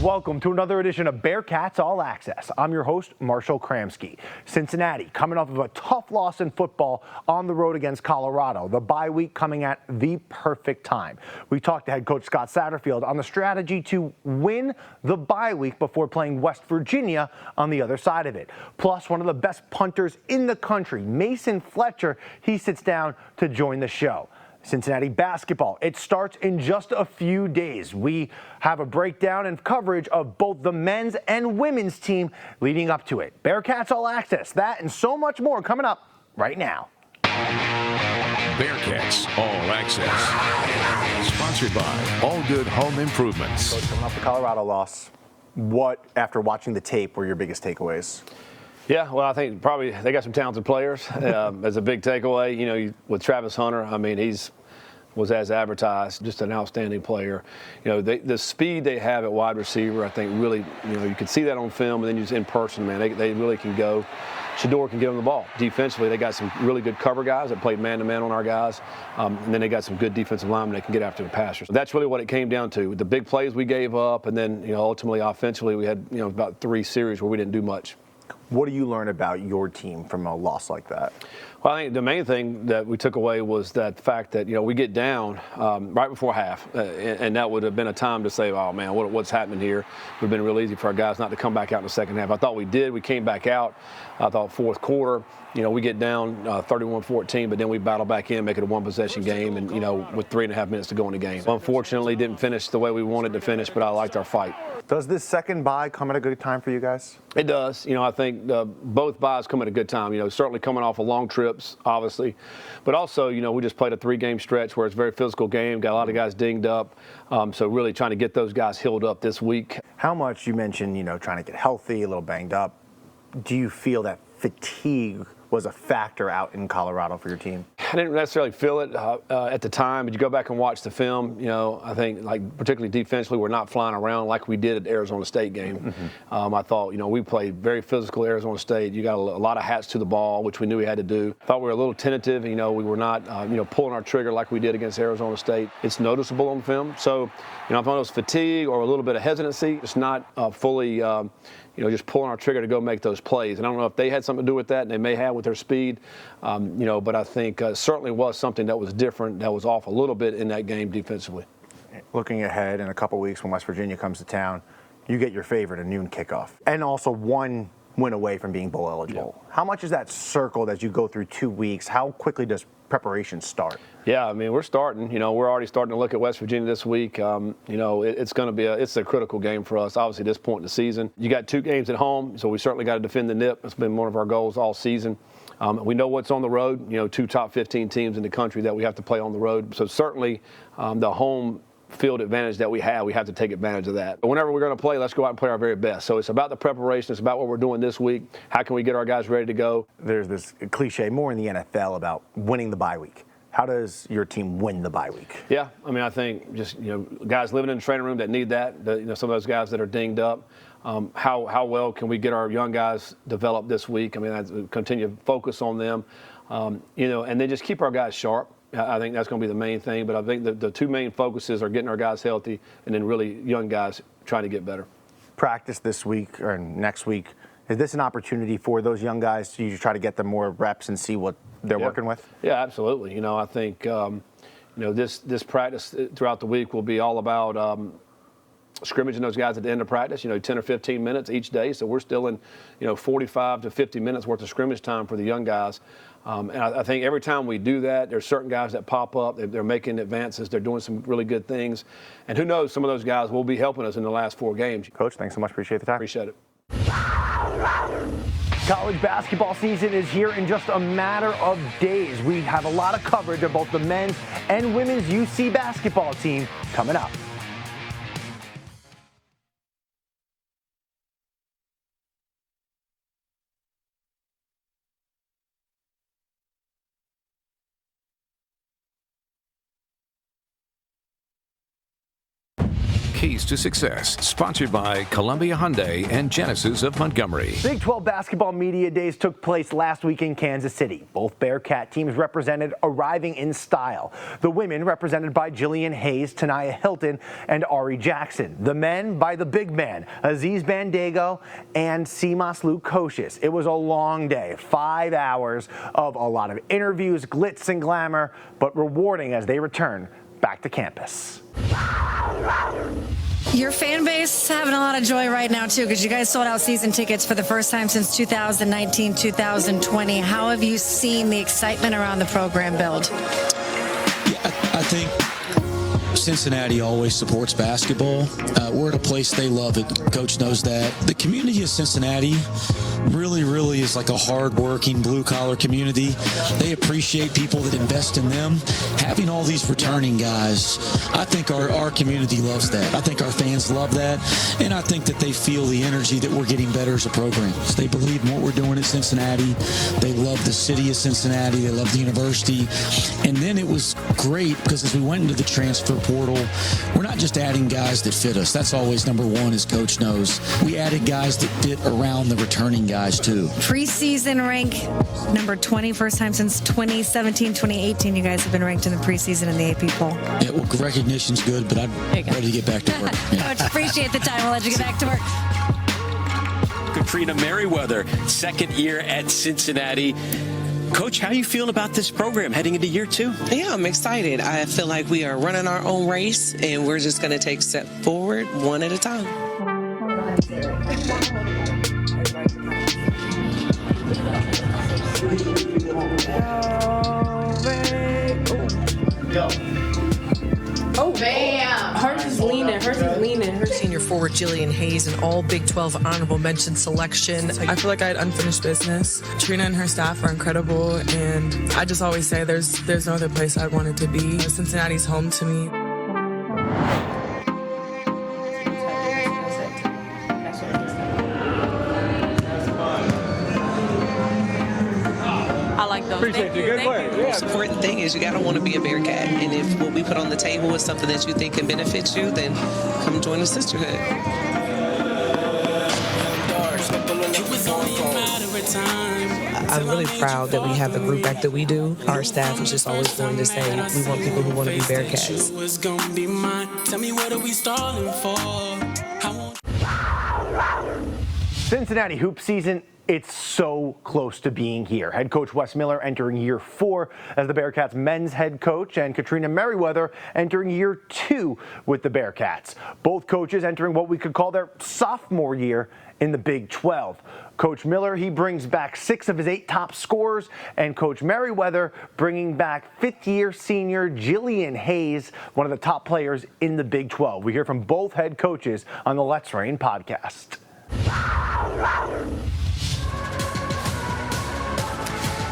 Welcome to another edition of Bearcats All Access. I'm your host, Marshall Kramsky. Cincinnati coming off of a tough loss in football on the road against Colorado. The bye week coming at the perfect time. We talked to head coach Scott Satterfield on the strategy to win the bye week before playing West Virginia on the other side of it. Plus, one of the best punters in the country, Mason Fletcher, he sits down to join the show. Cincinnati basketball, it starts in just a few days. We have a breakdown and coverage of both the men's and women's team leading up to it. Bearcats All Access, that and so much more coming up right now. Bearcats All Access, sponsored by All Good Home Improvements. Coach, coming off the Colorado loss, what, after watching the tape, were your biggest takeaways? Yeah, well, I think probably they got some talented players. As a big takeaway, you know, with Travis Hunter, I mean, was as advertised, just an outstanding player. You know, the speed they have at wide receiver, I think really, you know, you can see that on film, and then just in person, man, they really can go. Shedeur can get them the ball. Defensively, they got some really good cover guys that played man-to-man on our guys, and then they got some good defensive linemen that can get after the passers. So that's really what it came down to. The big plays we gave up, and then, you know, ultimately offensively, we had, you know, about 3 series where we didn't do much. What do you learn about your team from a loss like that? Well, I think the main thing that we took away was that fact that, you know, we get down right before half, and that would have been a time to say, oh, man, what's happening here? It would have been real easy for our guys not to come back out in the second half. I thought we did. We came back out. I thought fourth quarter, you know, we get down 31-14, but then we battle back in, make it a one-possession game, and, you know, with 3.5 minutes to go in the game. Unfortunately, didn't finish the way we wanted to finish, but I liked our fight. Does this second bye come at a good time for you guys? It does. You know, I think both byes come at a good time. You know, certainly coming off of long trips, obviously. But also, you know, we just played a 3-game stretch where it's a very physical game, got a lot of guys dinged up. So really trying to get those guys healed up this week. How much, you mentioned, you know, trying to get healthy, a little banged up. Do you feel that fatigue was a factor out in Colorado for your team? I didn't necessarily feel it at the time, but you go back and watch the film, you know, I think, like, particularly defensively, we're not flying around like we did at the Arizona State game. Mm-hmm. I thought, you know, we played very physical at Arizona State. You got a lot of hats to the ball, which we knew we had to do. Thought we were a little tentative. You know, we were not, you know, pulling our trigger like we did against Arizona State. It's noticeable on film. So, you know, if I was fatigue or a little bit of hesitancy, it's not fully, you know, just pulling our trigger to go make those plays. And I don't know if they had something to do with that, and they may have with their speed, you know, but I think certainly was something that was different, that was off a little bit in that game defensively. Looking ahead in a couple weeks when West Virginia comes to town, you get your favorite, a noon kickoff, and also 1 win away from being bowl eligible. Yeah. How much is that circled as you go through 2 weeks? How quickly does preparation start? Yeah, I mean, we're starting. You know, we're already starting to look at West Virginia this week. You know, it's going to be it's a critical game for us, obviously, at this point in the season. You got 2 games at home, so we certainly got to defend the NIP. It's been one of our goals all season. We know what's on the road, you know, 2 top 15 teams in the country that we have to play on the road. So certainly the home field advantage that we have to take advantage of that. But whenever we're going to play, let's go out and play our very best. So it's about the preparation. It's about what we're doing this week. How can we get our guys ready to go? There's this cliche more in the NFL about winning the bye week. How does your team win the bye week? Yeah, I mean, I think just, you know, guys living in the training room that need that, you know, some of those guys that are dinged up. How well can we get our young guys developed this week? I mean, I continue to focus on them, you know, and then just keep our guys sharp. I think that's going to be the main thing. But I think the 2 main focuses are getting our guys healthy and then really young guys trying to get better. Practice this week or next week, is this an opportunity for those young guys to try to get them more reps and see what they're working with? Yeah, absolutely. You know, I think, you know, this practice throughout the week will be all about scrimmaging those guys at the end of practice, you know, 10 or 15 minutes each day. So we're still in, you know, 45 to 50 minutes worth of scrimmage time for the young guys. And I think every time we do that, there's certain guys that pop up. They're making advances. They're doing some really good things. And who knows, some of those guys will be helping us in the last 4 games. Coach, thanks so much. Appreciate the time. Appreciate it. College basketball season is here in just a matter of days. We have a lot of coverage of both the men's and women's UC basketball team coming up. keys to success. Sponsored by Columbia Hyundai and Genesis of Montgomery. Big 12 basketball media days took place last week in Kansas City. Both Bearcat teams represented arriving in style. The women represented by Jillian Hayes, Tanaya Hilton, and Ari Jackson. The men by the big man, Aziz Bandago and Simas Lukosius. It was a long day, 5 hours of a lot of interviews, glitz and glamour, but rewarding as they return back to campus. Your fan base having a lot of joy right now, too, because you guys sold out season tickets for the first time since 2019, 2020. How have you seen the excitement around the program build? Yeah, I think Cincinnati always supports basketball. We're at a place they love it. Coach knows that. The community of Cincinnati really is like a hard-working, blue-collar community. They appreciate people that invest in them. Having all these returning guys, I think our community loves that. I think our fans love that, and I think that they feel the energy that we're getting better as a program. They believe in what we're doing at Cincinnati. They love the city of Cincinnati. They love the university. And then it was great because as we went into the transfer portal, we're not just adding guys that fit us. That's always number one, as Coach knows. We added guys that fit around the returning guys, too. Preseason rank number 20, first time since 2017, 2018. You guys have been ranked in the preseason in the AP poll. Yeah, well, recognition's good, but I'm ready to get back to work. Yeah. Coach, appreciate the time. We'll let you get back to work. Katrina Merriweather, second year at Cincinnati. Coach, how are you feeling about this program heading into year 2? Yeah, I'm excited. I feel like we are running our own race, and we're just going to take a step forward one at a time. Oh, bam! Hers is leaning. Her senior forward Jillian Hayes, an all Big 12 honorable mention selection. I feel like I had unfinished business. Trina and her staff are incredible, and I just always say there's no other place I wanted to be. Cincinnati's home to me. I like those. Appreciate you. Good work. The most important thing is you got to want to be a Bearcat. And if what we put on the table is something that you think can benefit you, then come join the sisterhood. I'm really proud that we have the group back that we do. Our staff is just always going to say we want people who want to be Bearcats. Cincinnati hoop season, it's so close to being here. Head coach Wes Miller entering year 4 as the Bearcats men's head coach, and Katrina Merriweather entering year 2 with the Bearcats. Both coaches entering what we could call their sophomore year in the Big 12. Coach Miller, he brings back 6 of his 8 top scorers, and Coach Merriweather bringing back fifth-year senior Jillian Hayes, one of the top players in the Big 12. We hear from both head coaches on the Let's Rain podcast.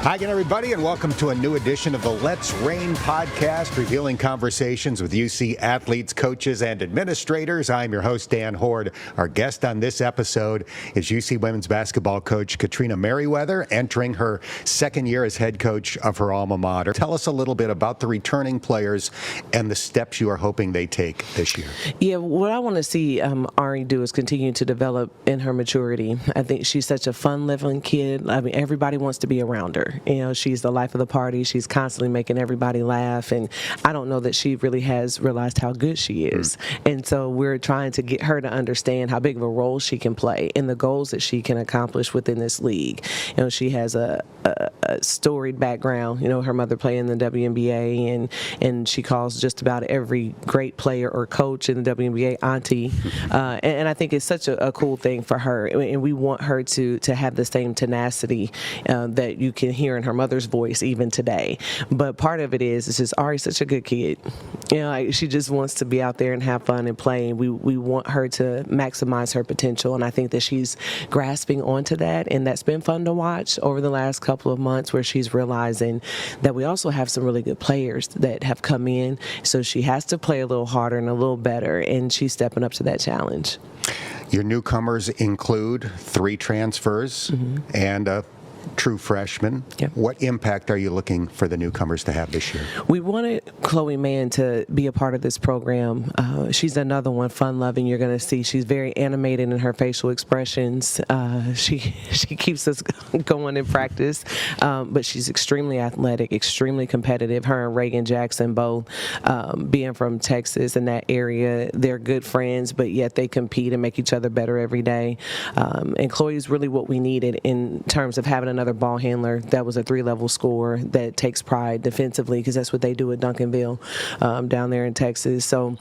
Hi again, everybody, and welcome to a new edition of the Let's Rain podcast, revealing conversations with UC athletes, coaches, and administrators. I'm your host, Dan Horde. Our guest on this episode is UC women's basketball coach Katrina Merriweather, entering her second year as head coach of her alma mater. Tell us a little bit about the returning players and the steps you are hoping they take this year. Yeah, what I want to see Ari do is continue to develop in her maturity. I think she's such a fun-living kid. I mean, everybody wants to be around her. You know, she's the life of the party. She's constantly making everybody laugh, and I don't know that she really has realized how good she is. And so we're trying to get her to understand how big of a role she can play and the goals that she can accomplish within this league. You know, she has a storied background. You know, her mother played in the WNBA, and she calls just about every great player or coach in the WNBA auntie. And I think it's such a cool thing for her, and we want her to have the same tenacity that you can hear in her mother's voice even today. But part of it is just Ari's such a good kid. You know, like, she just wants to be out there and have fun and play, and we want her to maximize her potential, and I think that she's grasping onto that, and that's been fun to watch over the last couple of months, where she's realizing that we also have some really good players that have come in, so she has to play a little harder and a little better, and she's stepping up to that challenge. Your newcomers include 3 transfers and a true freshman. Yep. What impact are you looking for the newcomers to have this year? We wanted Chloe Mann to be a part of this program. She's another one, fun-loving. You're going to see she's very animated in her facial expressions. She keeps us going in practice, but she's extremely athletic, extremely competitive. Her and Reagan Jackson both, being from Texas and that area, they're good friends, but yet they compete and make each other better every day. And Chloe's really what we needed in terms of having another ball handler that was a 3-level scorer that takes pride defensively, because that's what they do at Duncanville down there in Texas. So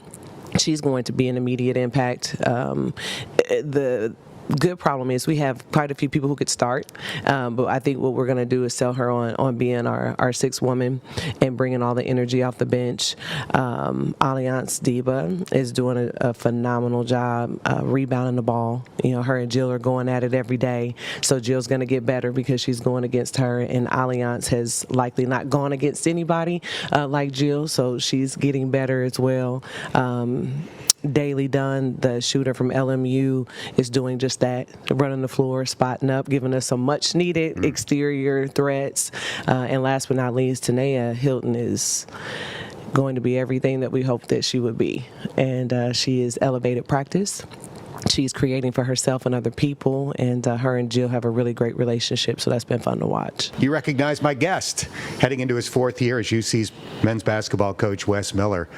she's going to be an immediate impact. The good problem is we have quite a few people who could start, but I think what we're going to do is sell her on being our sixth woman and bringing all the energy off the bench. Alliance Diba is doing a phenomenal job rebounding the ball. You know, her and Jill are going at it every day, so Jill's going to get better because she's going against her, and Alliance has likely not gone against anybody like Jill, so she's getting better as well. Daily Dunn, the shooter from LMU, is doing just that, running the floor, spotting up, giving us some much-needed exterior threats. And last but not least, Tanea Hilton is going to be everything that we hoped that she would be. And she is elevated practice. She's creating for herself and other people, and her and Jill have a really great relationship, so that's been fun to watch. You recognize my guest heading into his 4th year as UC's men's basketball coach, Wes Miller.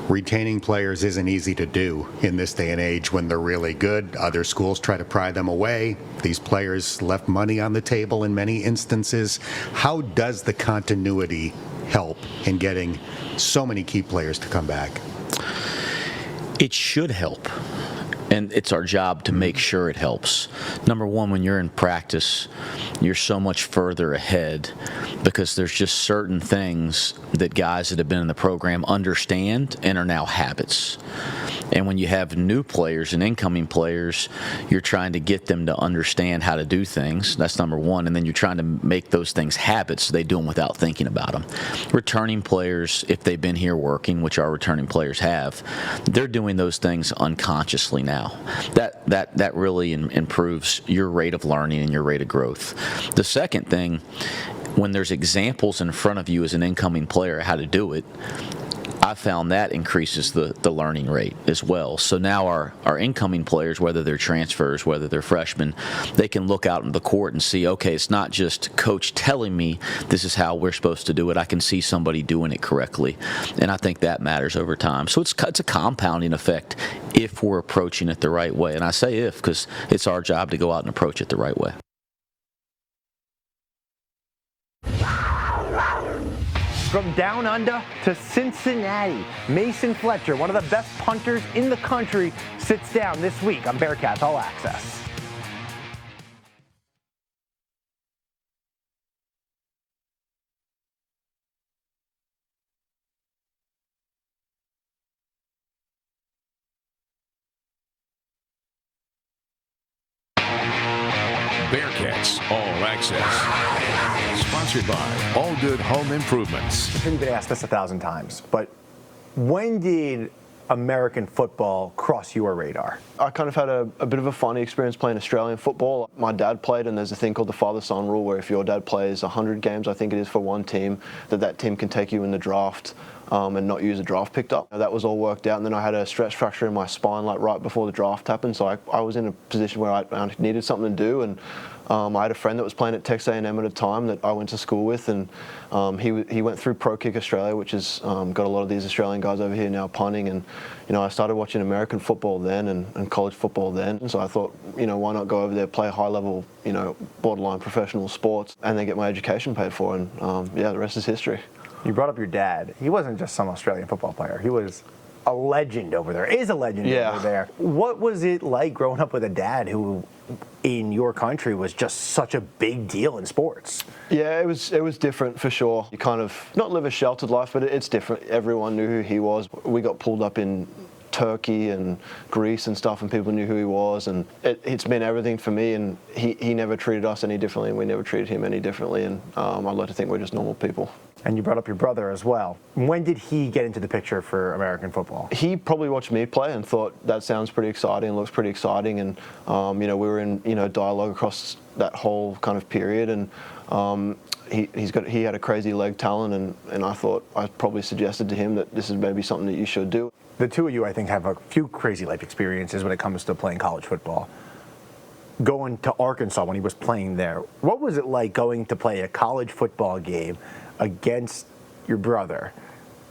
Retaining players isn't easy to do in this day and age when they're really good. Other schools try to pry them away. These players left money on the table in many instances. How does the continuity help in getting so many key players to come back? It should help. And it's our job to make sure it helps. Number one, when you're in practice, you're so much further ahead because there's just certain things that guys that have been in the program understand and are now habits. And when you have new players and incoming players, you're trying to get them to understand how to do things. That's number one. And then you're trying to make those things habits so they do them without thinking about them. Returning players, if they've been here working, which our returning players have, they're doing those things unconsciously now. That really improves your rate of learning and your rate of growth. The second thing, when there's examples in front of you as an incoming player how to do it, I found that increases the learning rate as well. So now our incoming players, whether they're transfers, whether they're freshmen, they can look out in the court and see, okay, it's not just coach telling me this is how we're supposed to do it. I can see somebody doing it correctly. And I think that matters over time. So it's a compounding effect if we're approaching it the right way. And I say if because it's our job to go out and approach it the right way. From down under to Cincinnati, Mason Fletcher, one of the best punters in the country, sits down this week on Bearcats All Access. Bearcats All Access. Sponsored by All Good Home Improvements. I'm sure you've been asked this 1,000 times, but when did American football cross your radar? I kind of had a bit of a funny experience playing Australian football. My dad played, and there's a thing called the father-son rule where if your dad plays 100 games, I think it is, for one team, that team can take you in the draft and not use a draft picked up. That was all worked out, and then I had a stress fracture in my spine like right before the draft happened, so I was in a position where I needed something to do, and I had a friend that was playing at Texas A&M at a time that I went to school with, and he went through Pro Kick Australia, which has got a lot of these Australian guys over here now punting, and I started watching American football then and college football then, and so I thought, why not go over there, play high level, borderline professional sports, and then get my education paid for, and the rest is history. You brought up your dad. He wasn't just some Australian football player. He was a legend over there, is a legend over there. What was it like growing up with a dad who, in your country, was just such a big deal in sports? Yeah, it was different for sure. You kind of, not live a sheltered life, but it's different. Everyone knew who he was. We got pulled up in Turkey and Greece and stuff, and people knew who he was, and it's been everything for me, and he never treated us any differently, and we never treated him any differently, and I'd like to think we're just normal people. And you brought up your brother as well. When did he get into the picture for American football? He probably watched me play and thought that sounds pretty exciting, looks pretty exciting, and we were in dialogue across that whole kind of period, and he had a crazy leg talent, and I thought I probably suggested to him that this is maybe something that you should do. The two of you, I think, have a few crazy life experiences when it comes to playing college football. Going to Arkansas when he was playing there, what was it like going to play a college football game against your brother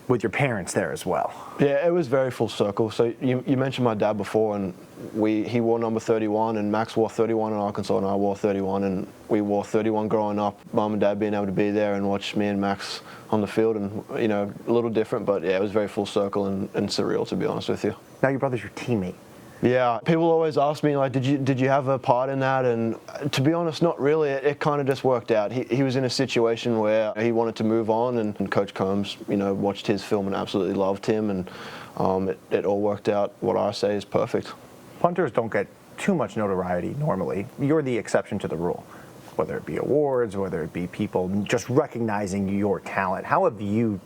with your parents there as well? Yeah, it was very full circle. So you mentioned my dad before, and he wore number 31, and Max wore 31 in Arkansas, and I wore 31, and we wore 31 growing up. Mom and Dad being able to be there and watch me and Max on the field, and a little different, but yeah, it was very full circle and surreal, to be honest with you. Now your brother's your teammate. Yeah, people always ask me, like, did you have a part in that? And to be honest, not really. It kind of just worked out. He was in a situation where he wanted to move on, and Coach Combs, watched his film and absolutely loved him, and it all worked out. What I say is perfect. Punters don't get too much notoriety normally. You're the exception to the rule, whether it be awards, whether it be people just recognizing your talent. How have you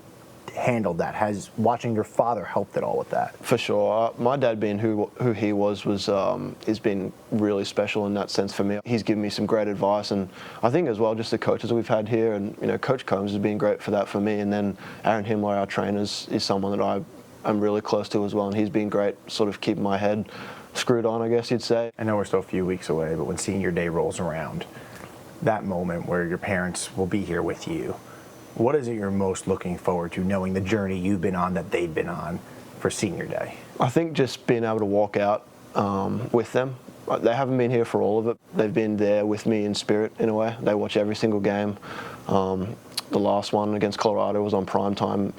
handled that? Has watching your father helped at all with that? For sure. My dad being who he was has been really special in that sense for me. He's given me some great advice, and I think as well just the coaches we've had here, and Coach Combs has been great for that for me, and then Aaron Himmler, our trainer, is someone that I'm really close to as well, and he's been great sort of keeping my head screwed on, I guess you'd say. I know we're still a few weeks away, but when senior day rolls around, that moment where your parents will be here with you, what is it you're most looking forward to, knowing the journey you've been on that they've been on for senior day? I think just being able to walk out with them. They haven't been here for all of it. They've been there with me in spirit, in a way. They watch every single game. The last one against Colorado was on prime time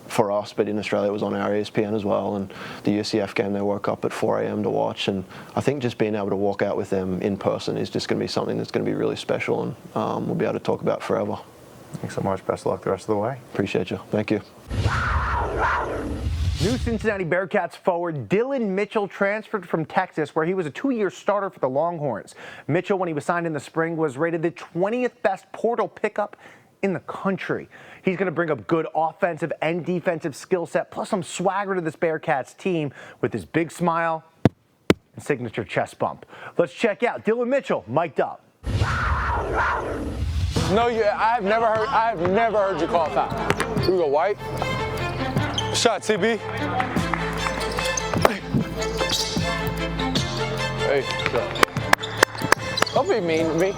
for us, but in Australia it was on our ESPN as well. And the UCF game, they woke up at 4 a.m. to watch. And I think just being able to walk out with them in person is just going to be something that's going to be really special, and we'll be able to talk about forever. Thanks so much. Best of luck the rest of the way. Appreciate you. Thank you. New Cincinnati Bearcats forward Dylan Mitchell transferred from Texas, where he was a 2-year starter for the Longhorns. Mitchell, when he was signed in the spring, was rated the 20th best portal pickup in the country. He's going to bring up good offensive and defensive skill set, plus some swagger to this Bearcats team with his big smile and signature chest bump. Let's check out Dylan Mitchell, mic'd up. No, I have never heard you call foul. We go white. Shot, CB. Hey, don't be mean to me.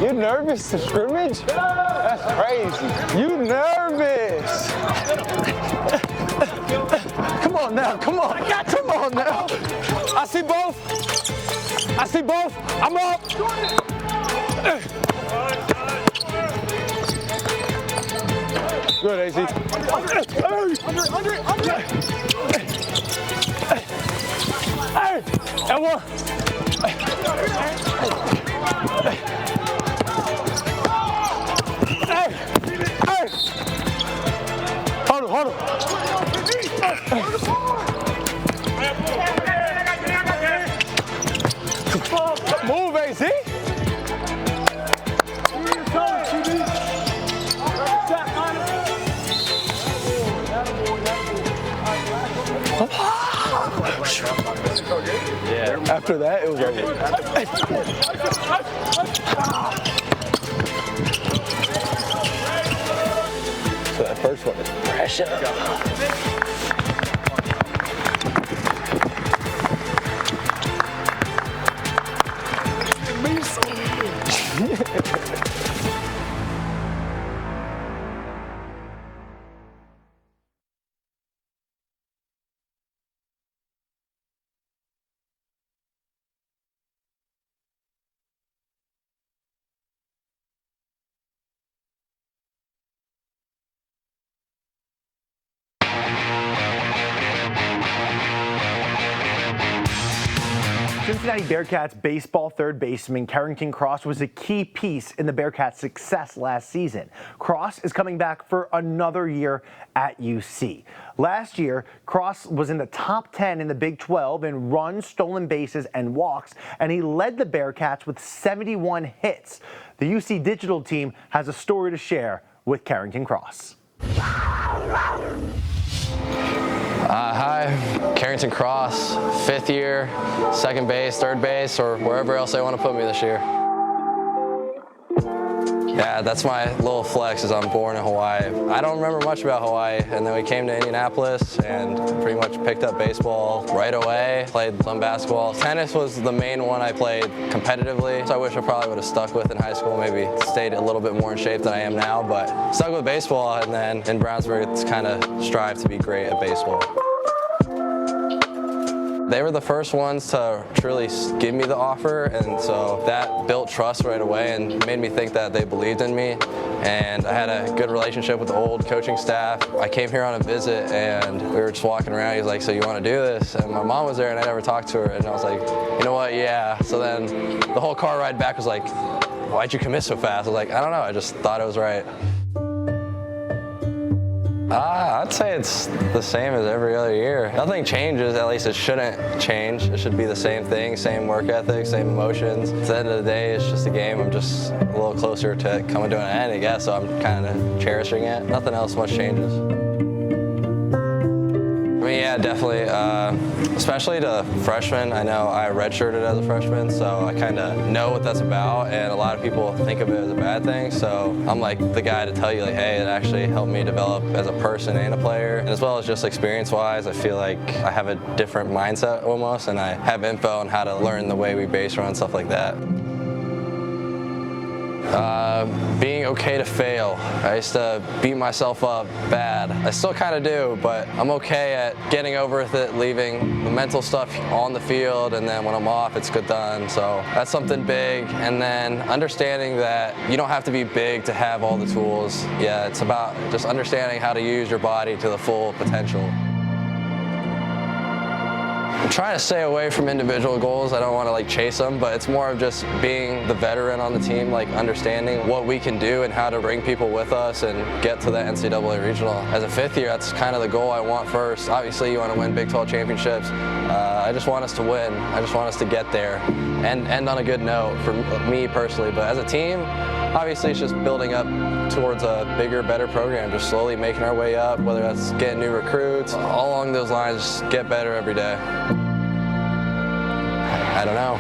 You nervous to scrimmage? That's crazy. You nervous. Come on now, come on. Come on now. I see both. I see both. I'm up. Good, AZ. Under. And one. Hold on. Move, AZ. Yeah. After that, it was over. So that first one is pressure. Cincinnati Bearcats baseball third baseman Carrington Cross was a key piece in the Bearcats' success last season. Cross is coming back for another year at UC. Last year, Cross was in the top 10 in the Big 12 in runs, stolen bases, and walks, and he led the Bearcats with 71 hits. The UC Digital team has a story to share with Carrington Cross. Hi, Carrington Cross, 5th year, second base, third base, or wherever else they want to put me this year. Yeah, that's my little flex is I'm born in Hawaii. I don't remember much about Hawaii, and then we came to Indianapolis and pretty much picked up baseball right away, played some basketball. Tennis was the main one I played competitively, so I wish I probably would have stuck with in high school, maybe stayed a little bit more in shape than I am now, but stuck with baseball, and then in Brownsburg, it's kind of strive to be great at baseball. They were the first ones to truly give me the offer, and so that built trust right away and made me think that they believed in me. And I had a good relationship with the old coaching staff. I came here on a visit and we were just walking around. He was like, "So you want to do this?" And my mom was there and I never talked to her, and I was like, "You know what, yeah." So then the whole car ride back was like, "Why'd you commit so fast?" I was like, "I don't know, I just thought it was right." I'd say it's the same as every other year. Nothing changes, at least it shouldn't change. It should be the same thing, same work ethic, same emotions. At the end of the day, it's just a game. I'm just a little closer to it coming to an end, I guess, so I'm kind of cherishing it. Nothing else much changes. I mean, yeah, definitely, especially to freshmen. I know I redshirted as a freshman, so I kind of know what that's about, and a lot of people think of it as a bad thing, so I'm like the guy to tell you, like, hey, it actually helped me develop as a person and a player, and as well as just experience-wise, I feel like I have a different mindset almost, and I have info on how to learn the way we base run, stuff like that. Being okay to fail. I used to beat myself up bad. I still kind of do, but I'm okay at getting over with it, leaving the mental stuff on the field, and then when I'm off, it's good done. So that's something big. And then understanding that you don't have to be big to have all the tools. Yeah, it's about just understanding how to use your body to the full potential. I'm trying to stay away from individual goals. I don't want to like chase them, but it's more of just being the veteran on the team, like understanding what we can do and how to bring people with us and get to that NCAA regional. As a 5th year, that's kind of the goal I want first. Obviously, you want to win Big 12 championships. I just want us to win. I just want us to get there and end on a good note for me personally. But as a team, obviously it's just building up towards a bigger, better program, just slowly making our way up, whether that's getting new recruits, all along those lines, just get better every day. I don't know.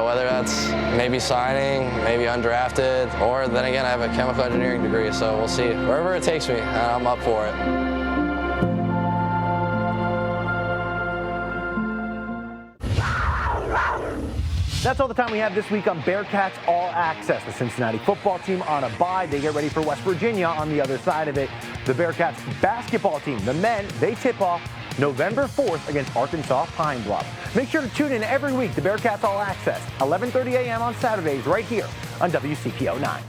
Whether that's maybe signing, maybe undrafted, or then again, I have a chemical engineering degree, so we'll see. Wherever it takes me, I'm up for it. That's all the time we have this week on Bearcats All Access. The Cincinnati football team on a bye. They get ready for West Virginia on the other side of it. The Bearcats basketball team, the men, they tip off November 4th against Arkansas Pine Bluff. Make sure to tune in every week to Bearcats All Access, 11:30 a.m. on Saturdays right here on WCPO 9.